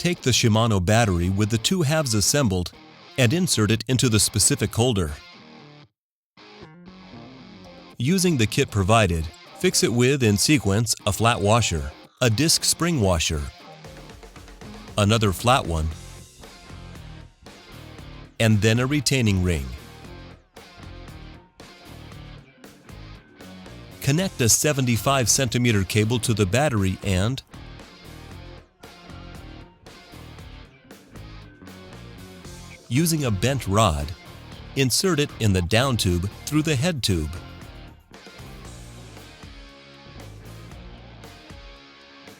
Take the Shimano battery with the two halves assembled and insert it into the specific holder. Using the kit provided, fix it with, in sequence, a flat washer, a disc spring washer, another flat one, and then a retaining ring. Connect a 75 cm cable to the battery and using a bent rod, insert it in the down tube through the head tube.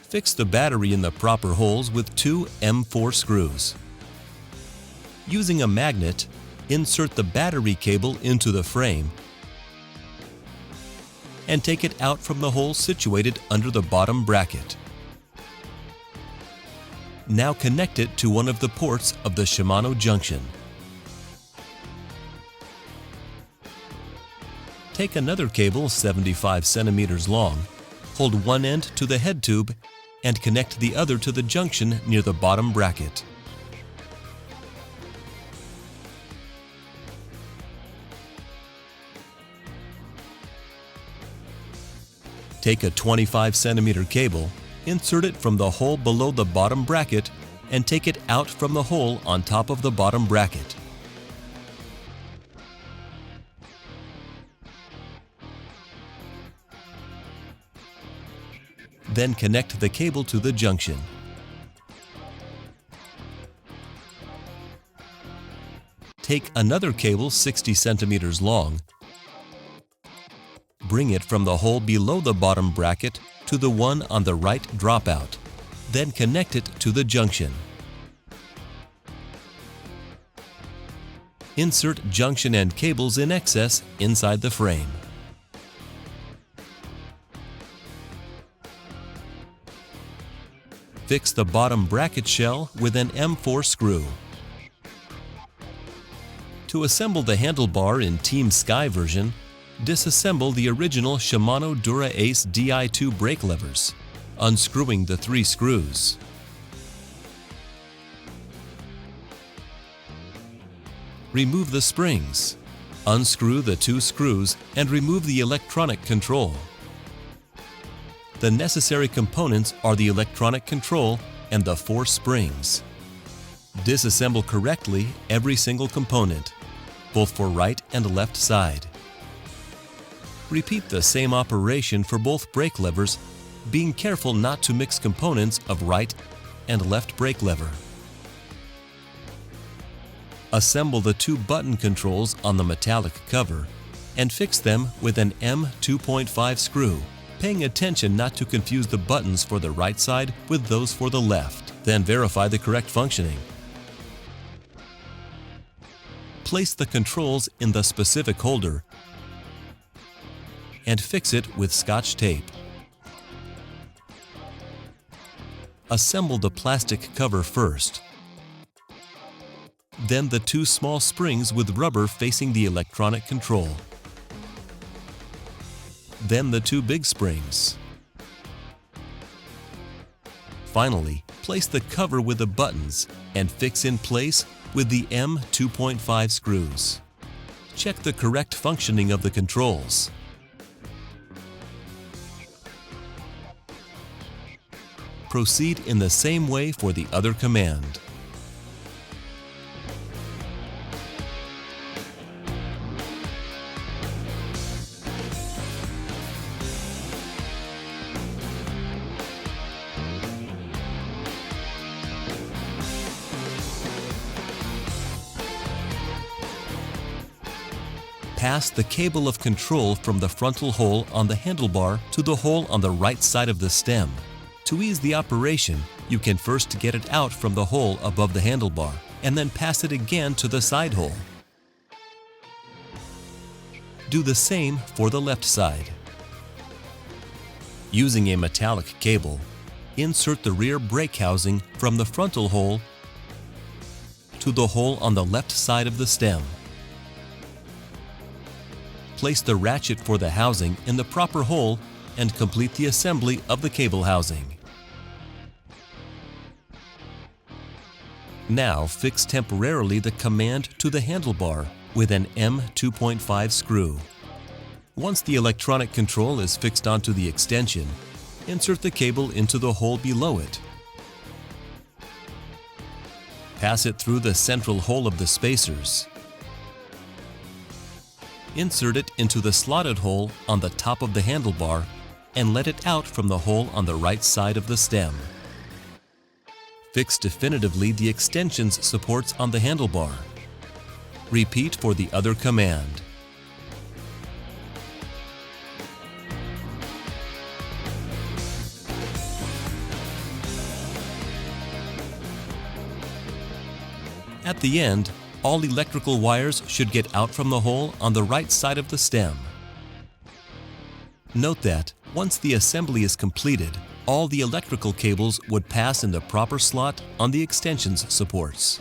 Fix the battery in the proper holes with two M4 screws. Using a magnet, insert the battery cable into the frame and take it out from the hole situated under the bottom bracket. Now connect it to one of the ports of the Shimano junction. Take another cable 75 centimeters long, hold one end to the head tube, and connect the other to the junction near the bottom bracket. Take a 25 centimeter cable, insert it from the hole below the bottom bracket, and take it out from the hole on top of the bottom bracket. Then connect the cable to the junction. Take another cable 60 centimeters long, bring it from the hole below the bottom bracket to the one on the right dropout, then connect it to the junction. Insert junction and cables in excess inside the frame. Fix the bottom bracket shell with an M4 screw. To assemble the handlebar in Team Sky version, disassemble the original Shimano Dura Ace Di2 brake levers, unscrewing the 3 screws. Remove the springs. Unscrew the 2 screws and remove the electronic control. The necessary components are the electronic control and the 4 springs. Disassemble correctly every single component, both for right and left side. Repeat the same operation for both brake levers, being careful not to mix components of right and left brake lever. Assemble the 2 button controls on the metallic cover and fix them with an M2.5 screw, paying attention not to confuse the buttons for the right side with those for the left. Then verify the correct functioning. Place the controls in the specific holder and fix it with Scotch tape. Assemble the plastic cover first, then the 2 small springs with rubber facing the electronic control, then the 2 big springs. Finally, place the cover with the buttons and fix in place with the M2.5 screws. Check the correct functioning of the controls. Proceed in the same way for the other command. Pass the cable of control from the frontal hole on the handlebar to the hole on the right side of the stem. To ease the operation, you can first get it out from the hole above the handlebar and then pass it again to the side hole. Do the same for the left side. Using a metallic cable, insert the rear brake housing from the frontal hole to the hole on the left side of the stem. Place the ratchet for the housing in the proper hole and complete the assembly of the cable housing. Now fix temporarily the command to the handlebar with an M2.5 screw. Once the electronic control is fixed onto the extension, insert the cable into the hole below it. Pass it through the central hole of the spacers. Insert it into the slotted hole on the top of the handlebar and let it out from the hole on the right side of the stem. Fix definitively the extension's supports on the handlebar. Repeat for the other command. At the end, all electrical wires should get out from the hole on the right side of the stem. Note that, once the assembly is completed, all the electrical cables would pass in the proper slot on the extension's supports.